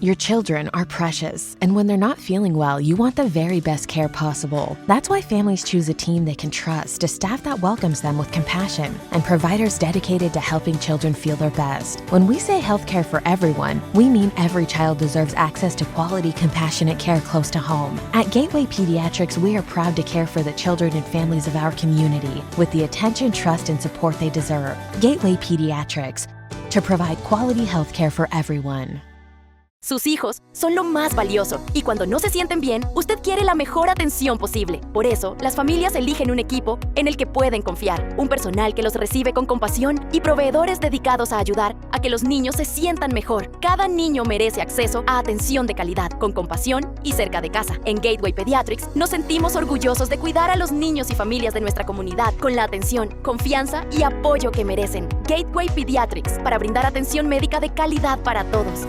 Your children are precious, and when they're not feeling well, you want the very best care possible. That's why families choose a team they can trust, a staff that welcomes them with compassion, and providers dedicated to helping children feel their best. When we say healthcare for everyone, we mean every child deserves access to quality, compassionate care close to home. At Gateway Pediatrics, we are proud to care for the children and families of our community with the attention, trust, and support they deserve. Gateway Pediatrics, to provide quality healthcare for everyone. Sus hijos son lo más valioso y cuando no se sienten bien, usted quiere la mejor atención posible. Por eso, las familias eligen un equipo en el que pueden confiar, un personal que los recibe con compasión y proveedores dedicados a ayudar a que los niños se sientan mejor. Cada niño merece acceso a atención de calidad, con compasión y cerca de casa. En Gateway Pediatrics nos sentimos orgullosos de cuidar a los niños y familias de nuestra comunidad con la atención, confianza y apoyo que merecen. Gateway Pediatrics, para brindar atención médica de calidad para todos.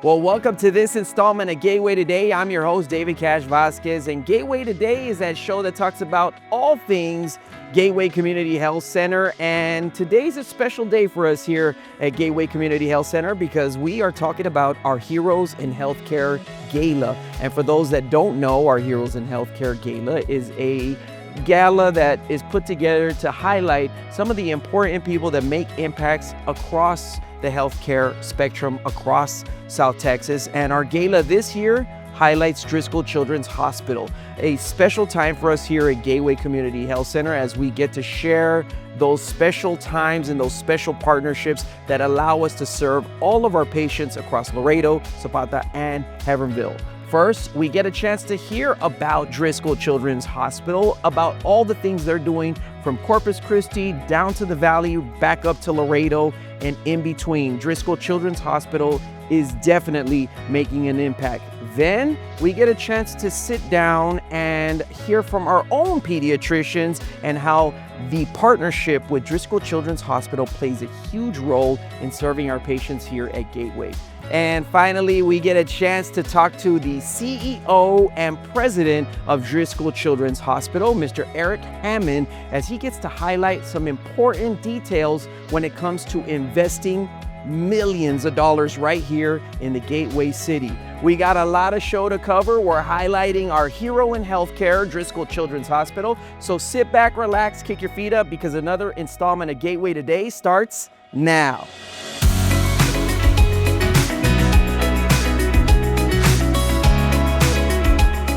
Well, welcome to this installment of Gateway Today. I'm your host, David Kash Vasquez, and Gateway Today is that show that talks about all things Gateway Community Health Center. And today's a special day for us here at Gateway Community Health Center because we are talking about our Heroes in Healthcare Gala. And for those that don't know, our Heroes in Healthcare Gala is a gala that is put together to highlight some of the important people that make impacts across the healthcare spectrum across South Texas. And our gala this year highlights Driscoll Children's Hospital, a special time for us here at Gateway Community Health Center as we get to share those special times and those special partnerships that allow us to serve all of our patients across Laredo, Zapata, and Heronville. First, we get a chance to hear about Driscoll Children's Hospital, about all the things they're doing from Corpus Christi down to the valley, back up to Laredo, and in between. Driscoll Children's Hospital is definitely making an impact. Then we get a chance to sit down and hear from our own pediatricians and how the partnership with Driscoll Children's Hospital plays a huge role in serving our patients here at Gateway. And finally, we get a chance to talk to the CEO and president of Driscoll Children's Hospital, Mr. Eric Hamon, as he gets to highlight some important details when it comes to investing millions of dollars right here in the Gateway City. We got a lot of show to cover. We're highlighting our hero in healthcare, Driscoll Children's Hospital. So sit back, relax, kick your feet up because another installment of Gateway Today starts now.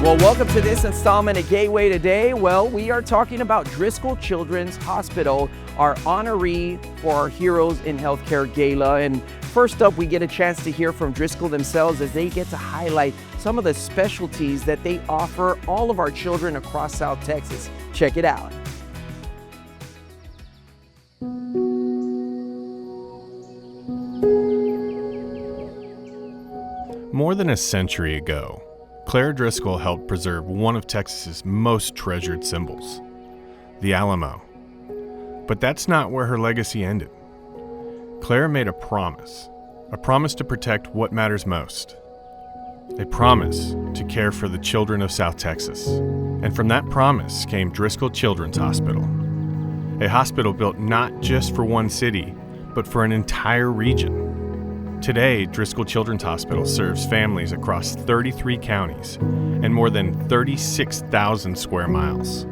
Well, welcome to this installment of Gateway Today. Well, we are talking about Driscoll Children's Hospital, our honoree for our Heroes in Healthcare Gala. And first up, we get a chance to hear from Driscoll themselves as they get to highlight some of the specialties that they offer all of our children across South Texas. Check it out. More than a century ago, Claire Driscoll helped preserve one of Texas's most treasured symbols, the Alamo. But that's not where her legacy ended. Claire made a promise to protect what matters most, a promise to care for the children of South Texas. And from that promise came Driscoll Children's Hospital, a hospital built not just for one city, but for an entire region. Today, Driscoll Children's Hospital serves families across 33 counties and more than 36,000 square miles.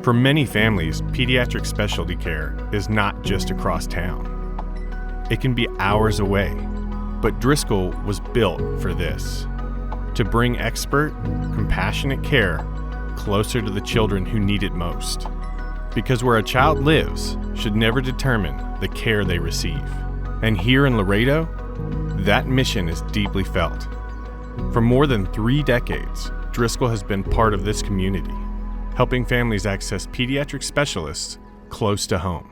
For many families, pediatric specialty care is not just across town. It can be hours away, but Driscoll was built for this, to bring expert, compassionate care closer to the children who need it most. Because where a child lives should never determine the care they receive. And here in Laredo, that mission is deeply felt. For more than 3 decades, Driscoll has been part of this community, helping families access pediatric specialists close to home.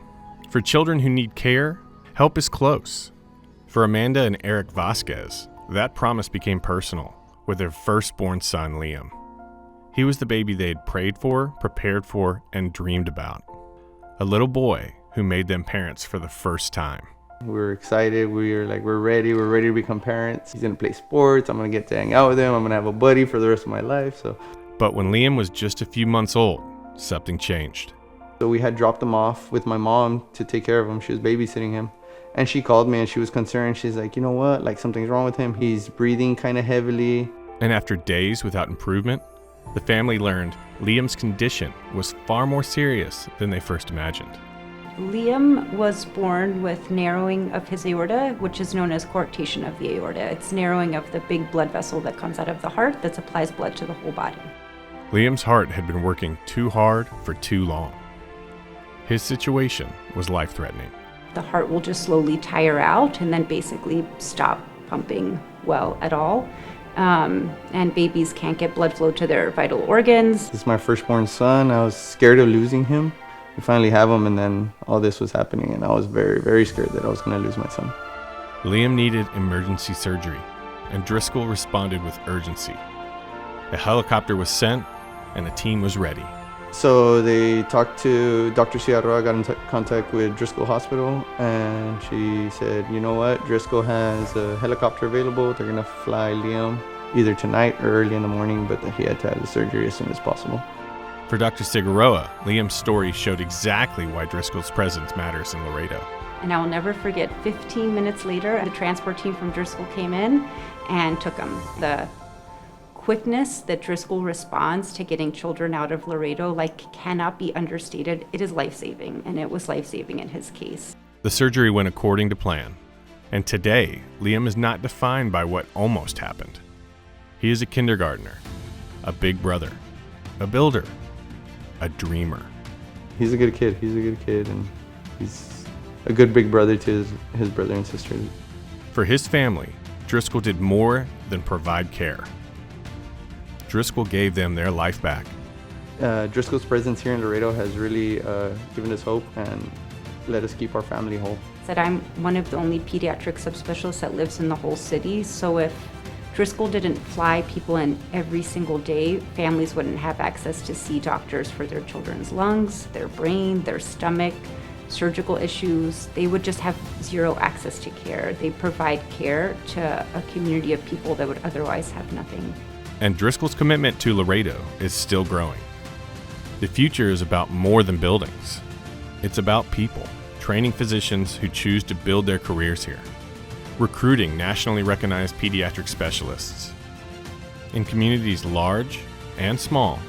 For children who need care, help is close. For Amanda and Eric Vasquez, that promise became personal with their firstborn son, Liam. He was the baby they had prayed for, prepared for, and dreamed about. A little boy who made them parents for the first time. We're excited. We're ready to become parents. He's gonna play sports. I'm gonna get to hang out with him. I'm gonna have a buddy for the rest of my life. But when Liam was just a few months old, something changed. So we had dropped him off with my mom to take care of him. She was babysitting him. And she called me and she was concerned. She's like, you know what? Like something's wrong with him. He's breathing kind of heavily. And after days without improvement, the family learned Liam's condition was far more serious than they first imagined. Liam was born with narrowing of his aorta, which is known as coarctation of the aorta. It's narrowing of the big blood vessel that comes out of the heart that supplies blood to the whole body. Liam's heart had been working too hard for too long. His situation was life-threatening. The heart will just slowly tire out and then basically stop pumping well at all. And babies can't get blood flow to their vital organs. This is my firstborn son. I was scared of losing him. We finally have him, and then all this was happening, and I was very, very scared that I was going to lose my son. Liam needed emergency surgery, and Driscoll responded with urgency. A helicopter was sent, and a team was ready. So they talked to Dr. Ciarroa, got in contact with Driscoll Hospital, and she said, you know what, Driscoll has a helicopter available. They're going to fly Liam either tonight or early in the morning, but he had to have the surgery as soon as possible. For Dr. Ciarroa, Liam's story showed exactly why Driscoll's presence matters in Laredo. And I will never forget, 15 minutes later, the transport team from Driscoll came in and took him. The quickness that Driscoll responds to getting children out of Laredo cannot be understated. It is life-saving, and it was life-saving in his case. The surgery went according to plan, and today, Liam is not defined by what almost happened. He is a kindergartner, a big brother, a builder, a dreamer. He's a good kid. He's a good kid, and he's a good big brother to his brother and sister. For his family, Driscoll did more than provide care. Driscoll gave them their life back. Driscoll's presence here in Laredo has really given us hope and let us keep our family whole. Said I'm one of the only pediatric subspecialists that lives in the whole city, so if Driscoll didn't fly people in every single day, families wouldn't have access to see doctors for their children's lungs, their brain, their stomach, surgical issues. They would just have zero access to care. They provide care to a community of people that would otherwise have nothing. And Driscoll's commitment to Laredo is still growing. The future is about more than buildings. It's about people, training physicians who choose to build their careers here, recruiting nationally recognized pediatric specialists. In communities large and small,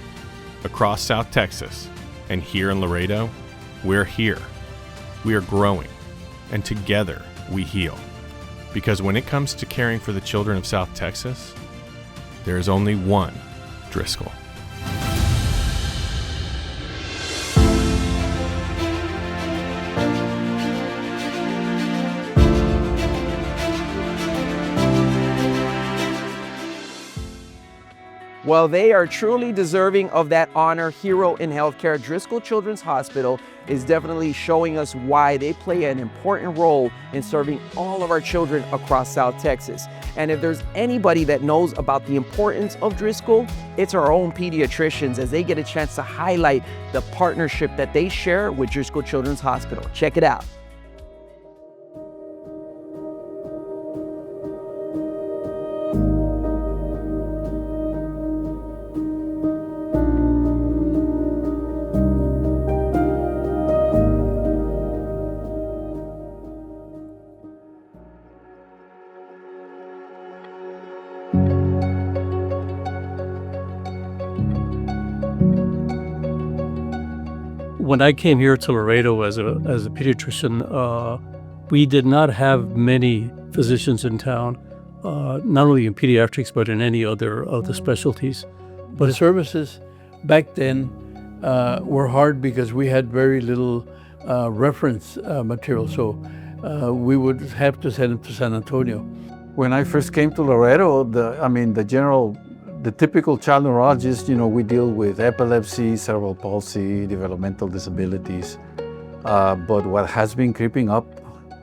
across South Texas and here in Laredo, we're here. We are growing, and together we heal. Because when it comes to caring for the children of South Texas, there is only one Driscoll. Well, they are truly deserving of that honor. Hero in healthcare. Driscoll Children's Hospital is definitely showing us why they play an important role in serving all of our children across South Texas. And if there's anybody that knows about the importance of Driscoll, it's our own pediatricians, as they get a chance to highlight the partnership that they share with Driscoll Children's Hospital. Check it out. When I came here to Laredo as a pediatrician, we did not have many physicians in town, not only in pediatrics, but in any other of the specialties. But the services back then were hard because we had very little reference material, so we would have to send them to San Antonio. When I first came to Laredo, the typical child neurologist, we deal with epilepsy, cerebral palsy, developmental disabilities. But what has been creeping up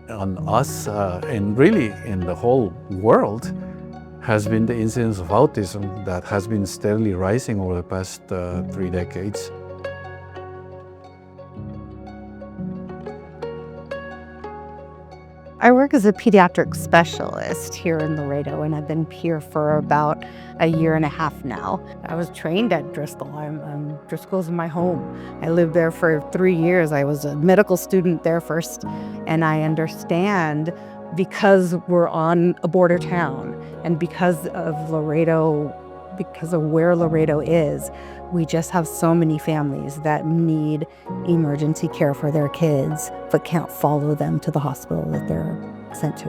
on us, and really in the whole world, has been the incidence of autism that has been steadily rising over the past 3 decades. I work as a pediatric specialist here in Laredo, and I've been here for about a year and a half now. I was trained at Driscoll. Driscoll's my home. I lived there for 3 years. I was a medical student there first, and I understand because we're on a border town and because of where Laredo is, we just have so many families that need emergency care for their kids but can't follow them to the hospital that they're sent to.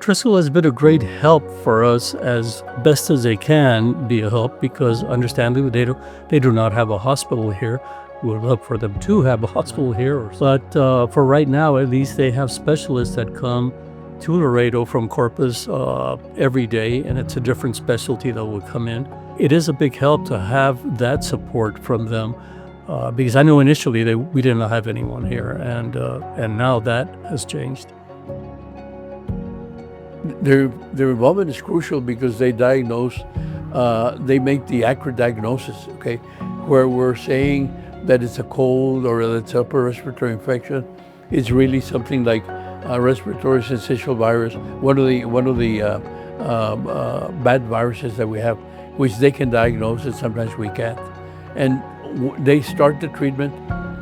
Driscoll has been a great help for us as best as they can be a help because understandably they do not have a hospital here. We would love for them to have a hospital here. But for right now, at least they have specialists that come to Laredo from Corpus every day, and it's a different specialty that will come in. It is a big help to have that support from them because I know initially we did not have anyone here, and now that has changed. Their involvement is crucial because they diagnose, they make the accurate diagnosis, okay? Where we're saying that it's a cold or that it's upper respiratory infection, it's really something like a respiratory syncytial virus, one of the bad viruses that we have, which they can diagnose and sometimes we can't. And they start the treatment,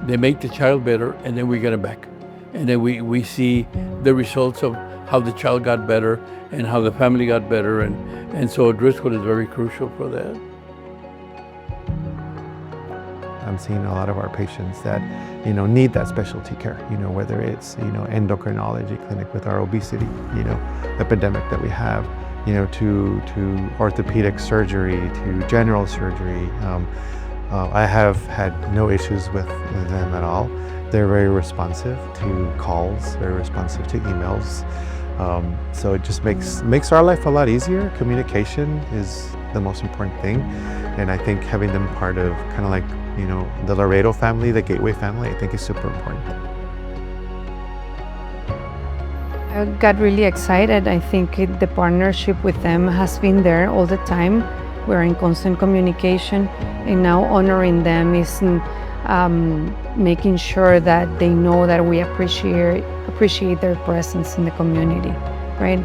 they make the child better, and then we get them back. And then we see the results of how the child got better and how the family got better. And so Driscoll is very crucial for that. I'm seeing a lot of our patients that, need that specialty care, whether it's, endocrinology clinic with our obesity, epidemic that we have, to orthopedic surgery, to general surgery. I have had no issues with them at all. They're very responsive to calls, very responsive to emails. So it just makes our life a lot easier. Communication is the most important thing. And I think having them part of kind of like, the Laredo family, the Gateway family, I think is super important. I got really excited. I think the partnership with them has been there all the time. We're in constant communication, and now honoring them is making sure that they know that we appreciate their presence in the community, right?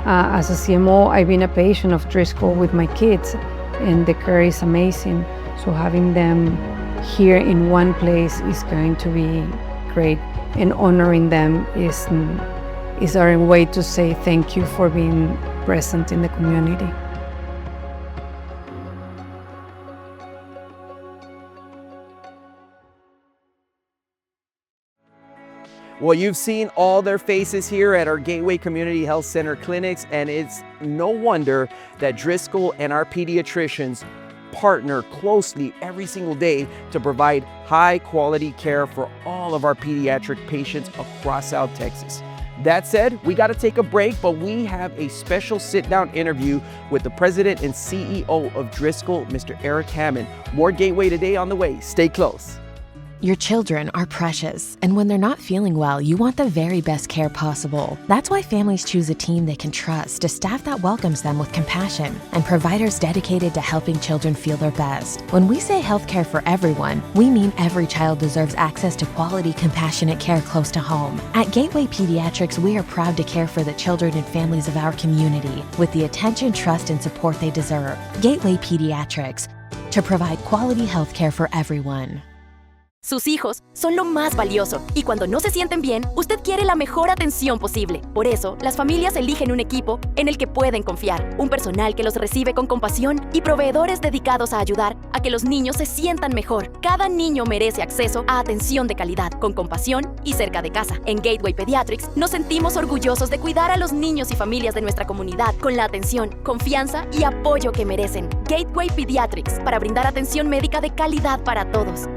As a CMO, I've been a patient of Driscoll with my kids, and the care is amazing. So having them here in one place is going to be great, and honoring them is our way to say thank you for being present in the community. Well, you've seen all their faces here at our Gateway Community Health Center clinics, and it's no wonder that Driscoll and our pediatricians partner closely every single day to provide high quality care for all of our pediatric patients across South Texas. That said, we got to take a break, but we have a special sit-down interview with the president and CEO of Driscoll, Mr. Eric Hamon. More Gateway Today on the way. Stay close. Your children are precious, and when they're not feeling well, you want the very best care possible. That's why families choose a team they can trust, a staff that welcomes them with compassion, and providers dedicated to helping children feel their best. When we say healthcare for everyone, we mean every child deserves access to quality, compassionate care close to home. At Gateway Pediatrics, we are proud to care for the children and families of our community with the attention, trust, and support they deserve. Gateway Pediatrics, to provide quality healthcare for everyone. Sus hijos son lo más valioso y cuando no se sienten bien, usted quiere la mejor atención posible. Por eso, las familias eligen un equipo en el que pueden confiar, un personal que los recibe con compasión y proveedores dedicados a ayudar a que los niños se sientan mejor. Cada niño merece acceso a atención de calidad, con compasión y cerca de casa. En Gateway Pediatrics nos sentimos orgullosos de cuidar a los niños y familias de nuestra comunidad con la atención, confianza y apoyo que merecen. Gateway Pediatrics, para brindar atención médica de calidad para todos.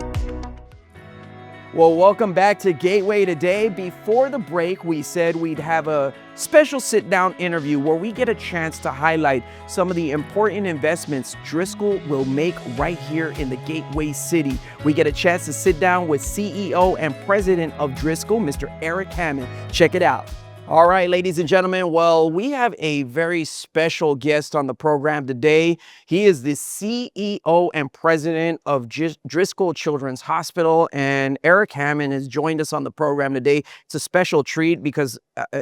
Well, welcome back to Gateway Today. Before the break, we said we'd have a special sit-down interview where we get a chance to highlight some of the important investments Driscoll will make right here in the Gateway City. We get a chance to sit down with CEO and President of Driscoll, Mr. Eric Hamon. Check it out. All right, ladies and gentlemen, well, we have a very special guest on the program today. He is the CEO and president of Driscoll Children's Hospital, and Eric Hamon has joined us on the program today. It's a special treat because,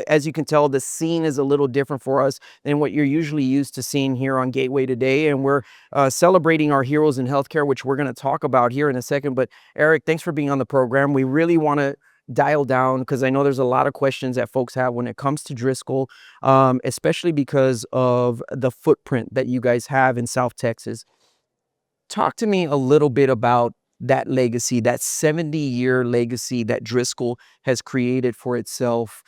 as you can tell, the scene is a little different for us than what you're usually used to seeing here on Gateway Today, and we're celebrating our heroes in healthcare, which we're going to talk about here in a second. But Eric, thanks for being on the program. We really want to dial down because I know there's a lot of questions that folks have when it comes to Driscoll, especially because of the footprint that you guys have in South Texas. Talk to me a little bit about that legacy, that 70-year legacy that Driscoll has created for itself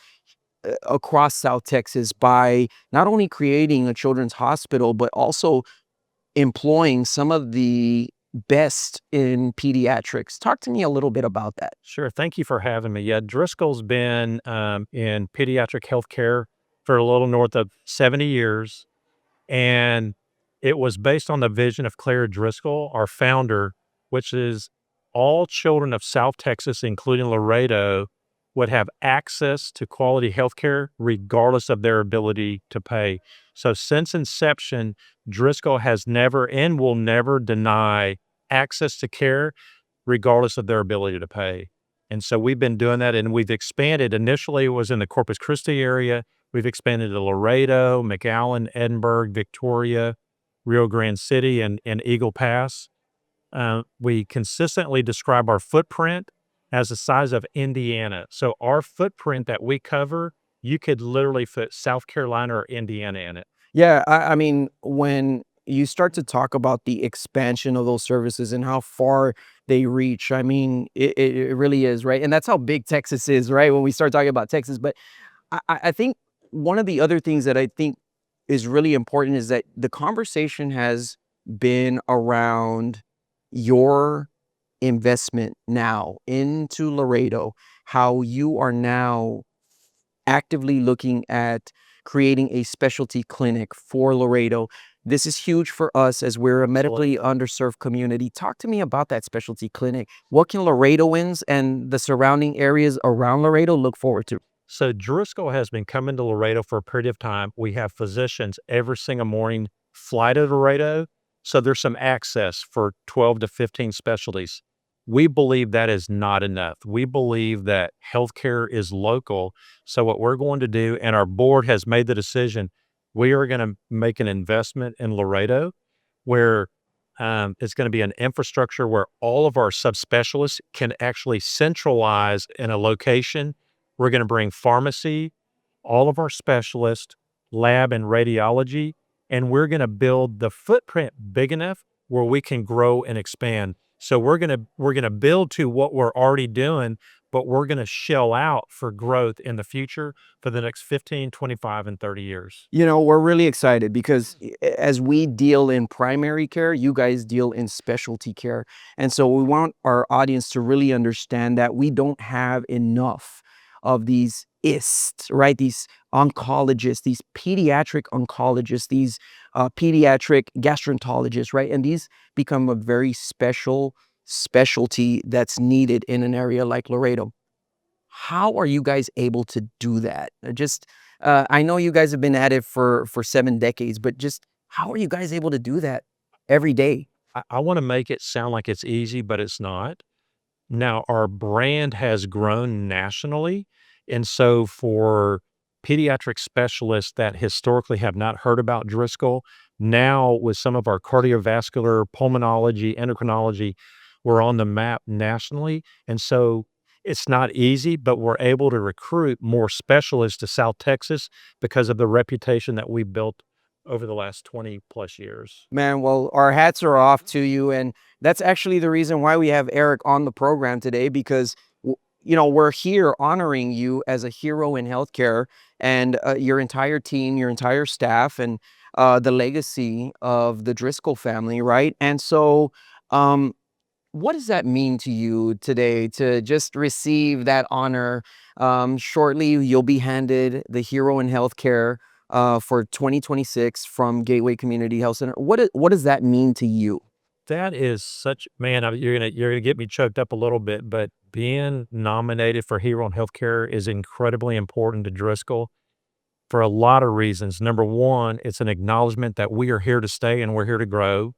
across South Texas by not only creating a children's hospital, but also employing some of the best in pediatrics. Talk to me a little bit about that. Sure. Thank you for having me. Yeah, Driscoll's been in pediatric healthcare for a little north of 70 years. And it was based on the vision of Claire Driscoll, our founder, which is all children of South Texas, including Laredo, would have access to quality healthcare regardless of their ability to pay. So since inception, Driscoll has never and will never deny access to care regardless of their ability to pay. And so we've been doing that, and we've expanded. Initially, it was in the Corpus Christi area. We've expanded to Laredo, McAllen, Edinburgh, Victoria, Rio Grande City, and Eagle Pass. We consistently describe our footprint as the size of Indiana. So our footprint that we cover, you could literally fit South Carolina or Indiana in it. Yeah, I mean, when you start to talk about the expansion of those services and how far they reach, I mean, it really is, right? And that's how big Texas is, right? When we start talking about Texas. But I think one of the other things that I think is really important is that the conversation has been around your investment now into Laredo, how you are now actively looking at creating a specialty clinic for Laredo. This is huge for us as we're a medically underserved community. Talk to me about that specialty clinic. What can Laredoans and the surrounding areas around Laredo look forward to? So Driscoll has been coming to Laredo for a period of time. We have physicians every single morning fly to Laredo. So there's some access for 12 to 15 specialties. We believe that is not enough. We believe that healthcare is local. So what we're going to do, and our board has made the decision, we are going to make an investment in Laredo where it's going to be an infrastructure where all of our subspecialists can actually centralize in a location. We're going to bring pharmacy, all of our specialists, lab and radiology, and we're going to build the footprint big enough where we can grow and expand. So we're gonna build to what we're already doing, but we're gonna shell out for growth in the future for the next 15, 25, and 30 years. You know, we're really excited because as we deal in primary care, you guys deal in specialty care. And so we want our audience to really understand that we don't have enough of these ISTs, right? These oncologists, these pediatric oncologists, these pediatric gastroenterologists, right? And these become a very special specialty that's needed in an area like Laredo. How are you guys able to do that? I know you guys have been at it for 7 decades, but just how are you guys able to do that every day? I want to make it sound like it's easy, but it's not. Now, our brand has grown nationally. And so for pediatric specialists that historically have not heard about Driscoll, now with some of our cardiovascular, pulmonology, endocrinology, we're on the map nationally. And so it's not easy, but we're able to recruit more specialists to South Texas because of the reputation that we've built over the last 20 plus years. Man, well, our hats are off to you. And that's actually the reason why we have Eric on the program today, because, you know, we're here honoring you as a hero in healthcare and your entire team, your entire staff, and the legacy of the Driscoll family, right? And so what does that mean to you today to just receive that honor? Shortly, you'll be handed the Hero in Healthcare for 2026 from Gateway Community Health Center. What does that mean to you? That is such, man, you're gonna get me choked up a little bit, but being nominated for Hero in Healthcare is incredibly important to Driscoll for a lot of reasons. Number one, it's an acknowledgement that we are here to stay and we're here to grow.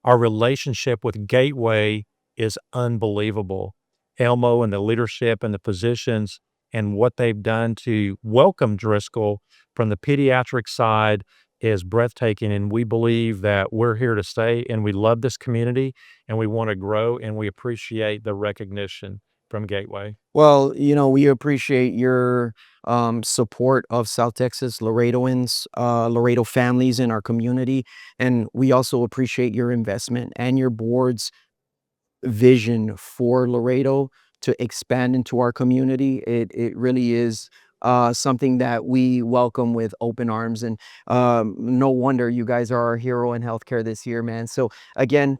Our relationship with Gateway is unbelievable. Elmo and the leadership and the positions and what they've done to welcome Driscoll from the pediatric side is breathtaking. And we believe that we're here to stay and we love this community and we want to grow and we appreciate the recognition from Gateway. Well, we appreciate your support of South Texas, Laredoans, Laredo families in our community. And we also appreciate your investment and your board's vision for Laredo to expand into our community. It really is something that we welcome with open arms, and no wonder you guys are our hero in healthcare this year, man. So again,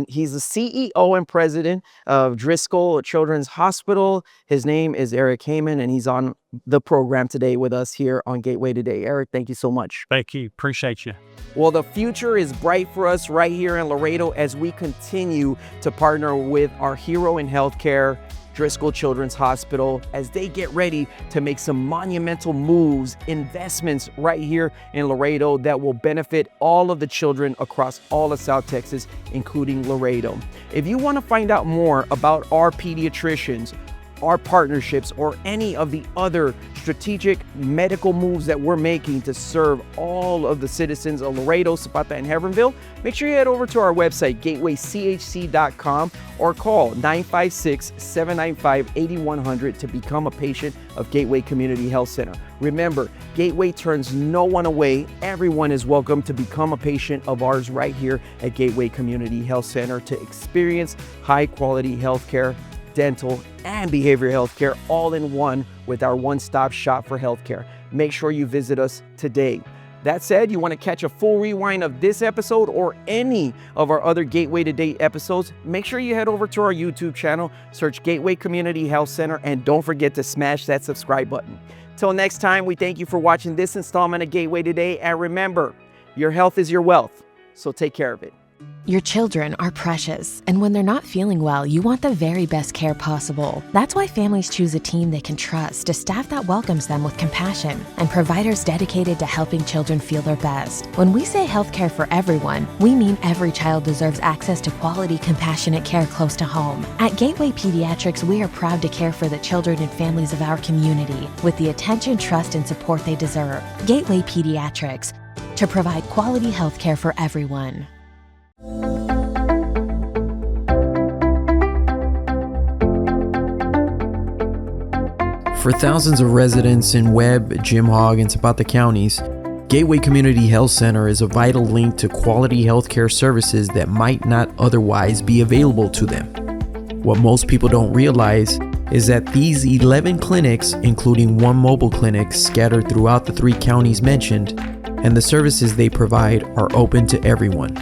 he's the CEO and president of Driscoll Children's Hospital. His name is Eric Hamon, and he's on the program today with us here on Gateway Today. Eric, thank you so much. Thank you. Appreciate you. Well, the future is bright for us right here in Laredo as we continue to partner with our hero in healthcare, Driscoll Children's Hospital, as they get ready to make some monumental moves, investments right here in Laredo that will benefit all of the children across all of South Texas, including Laredo. If you want to find out more about our pediatricians, our partnerships, or any of the other strategic medical moves that we're making to serve all of the citizens of Laredo, Zapata, and Heronville, make sure you head over to our website, gatewaychc.com, or call 956-795-8100 to become a patient of Gateway Community Health Center. Remember, Gateway turns no one away. Everyone is welcome to become a patient of ours right here at Gateway Community Health Center to experience high-quality healthcare, dental, and behavioral health care all in one with our one-stop shop for healthcare. Make sure you visit us today. That said, you want to catch a full rewind of this episode or any of our other Gateway Today episodes, make sure you head over to our YouTube channel, search Gateway Community Health Center, and don't forget to smash that subscribe button. Till next time, we thank you for watching this installment of Gateway Today, and remember, your health is your wealth, so take care of it. Your children are precious, and when they're not feeling well, you want the very best care possible. That's why families choose a team they can trust, a staff that welcomes them with compassion, and providers dedicated to helping children feel their best. When we say healthcare for everyone, we mean every child deserves access to quality, compassionate care close to home. At Gateway Pediatrics, we are proud to care for the children and families of our community with the attention, trust, and support they deserve. Gateway Pediatrics, to provide quality healthcare for everyone. For thousands of residents in Webb, Jim Hogg, and Zapata counties, Gateway Community Health Center is a vital link to quality healthcare services that might not otherwise be available to them. What most people don't realize is that these 11 clinics, including one mobile clinic scattered throughout the 3 counties mentioned, and the services they provide are open to everyone.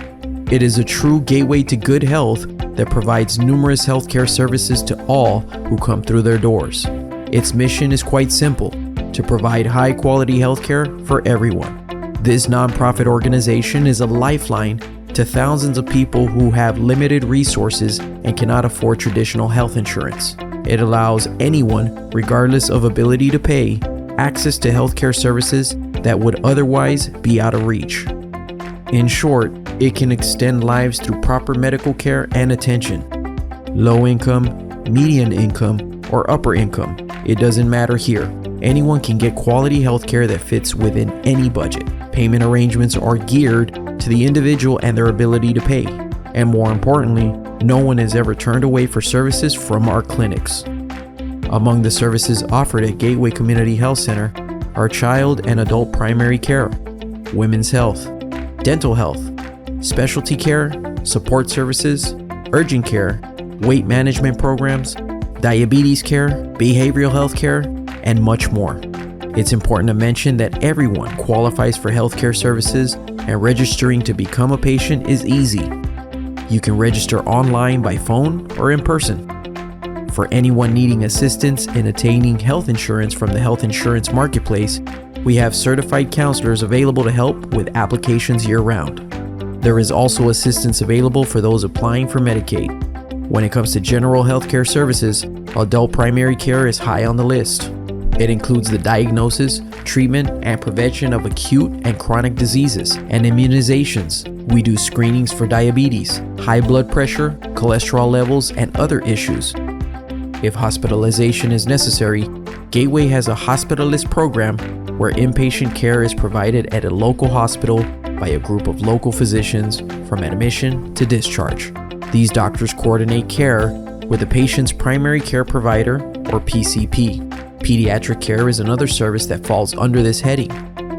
It is a true gateway to good health that provides numerous healthcare services to all who come through their doors. Its mission is quite simple: to provide high-quality healthcare for everyone. This nonprofit organization is a lifeline to thousands of people who have limited resources and cannot afford traditional health insurance. It allows anyone, regardless of ability to pay, access to healthcare services that would otherwise be out of reach. In short, it can extend lives through proper medical care and attention. Low income, median income, or upper income, it doesn't matter here. Anyone can get quality healthcare that fits within any budget. Payment arrangements are geared to the individual and their ability to pay. And more importantly, no one is ever turned away for services from our clinics. Among the services offered at Gateway Community Health Center are child and adult primary care, women's health, dental health, specialty care, support services, urgent care, weight management programs, diabetes care, behavioral health care, and much more. It's important to mention that everyone qualifies for healthcare services, and registering to become a patient is easy. You can register online, by phone, or in person. For anyone needing assistance in attaining health insurance from the health insurance marketplace, we have certified counselors available to help with applications year-round. There is also assistance available for those applying for Medicaid. When it comes to general healthcare services, adult primary care is high on the list. It includes the diagnosis, treatment, and prevention of acute and chronic diseases and immunizations. We do screenings for diabetes, high blood pressure, cholesterol levels, and other issues. If hospitalization is necessary, Gateway has a hospitalist program where inpatient care is provided at a local hospital by a group of local physicians from admission to discharge. These doctors coordinate care with the patient's primary care provider, or PCP. Pediatric care is another service that falls under this heading.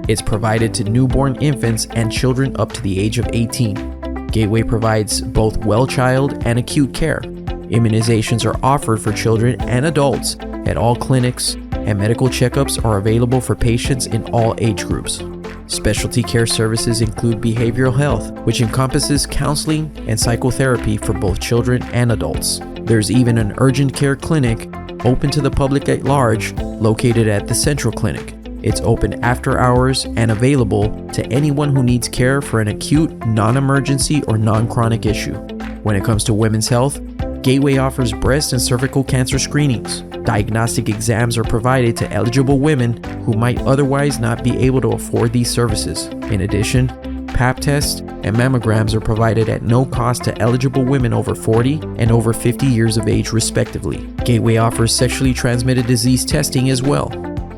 It's provided to newborn infants and children up to the age of 18. Gateway provides both well child and acute care. Immunizations are offered for children and adults at all clinics, and medical checkups are available for patients in all age groups. Specialty care services include behavioral health, which encompasses counseling and psychotherapy for both children and adults. There's even an urgent care clinic open to the public at large, located at the Central Clinic. It's open after hours and available to anyone who needs care for an acute, non-emergency, or non-chronic issue. When it comes to women's health, Gateway offers breast and cervical cancer screenings. Diagnostic exams are provided to eligible women who might otherwise not be able to afford these services. In addition, Pap tests and mammograms are provided at no cost to eligible women over 40 and over 50 years of age, respectively. Gateway offers sexually transmitted disease testing as well.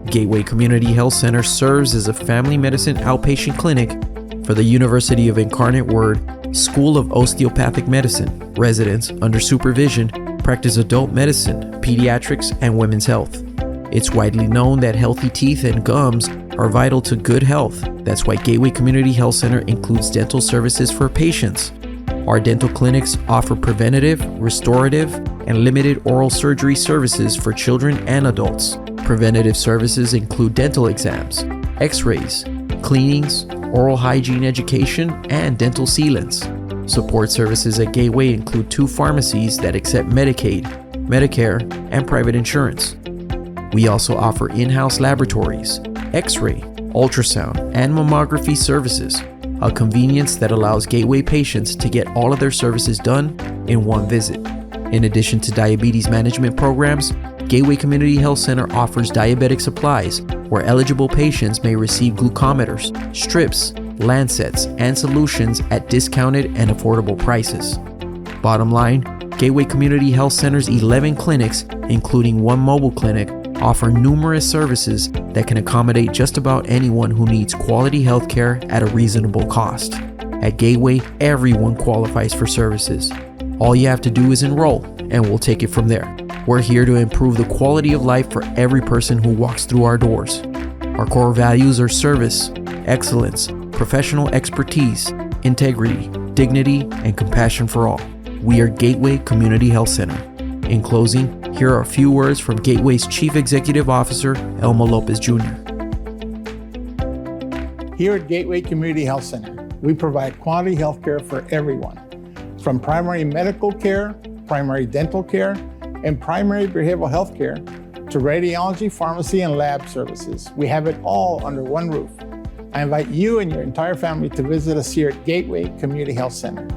Gateway Community Health Center serves as a family medicine outpatient clinic for the University of Incarnate Word School of Osteopathic Medicine. Residents, under supervision, practice adult medicine, pediatrics, and women's health. It's widely known that healthy teeth and gums are vital to good health. That's why Gateway Community Health Center includes dental services for patients. Our dental clinics offer preventative, restorative, and limited oral surgery services for children and adults. Preventative services include dental exams, x-rays, cleanings, oral hygiene education, and dental sealants. Support services at Gateway include 2 pharmacies that accept Medicaid, Medicare, and private insurance. We also offer in-house laboratories, x-ray, ultrasound, and mammography services, a convenience that allows Gateway patients to get all of their services done in one visit. In addition to diabetes management programs, Gateway Community Health Center offers diabetic supplies where eligible patients may receive glucometers, strips, lancets, and solutions at discounted and affordable prices. Bottom line, Gateway Community Health Center's 11 clinics, including 1 mobile clinic, offer numerous services that can accommodate just about anyone who needs quality health care at a reasonable cost. At Gateway, everyone qualifies for services. All you have to do is enroll, and we'll take it from there. We're here to improve the quality of life for every person who walks through our doors. Our core values are service, excellence, professional expertise, integrity, dignity, and compassion for all. We are Gateway Community Health Center. In closing, here are a few words from Gateway's Chief Executive Officer, Elmo Lopez Jr. Here at Gateway Community Health Center, we provide quality health care for everyone, from primary medical care, primary dental care, and primary behavioral health care, to radiology, pharmacy, and lab services. We have it all under one roof. I invite you and your entire family to visit us here at Gateway Community Health Center.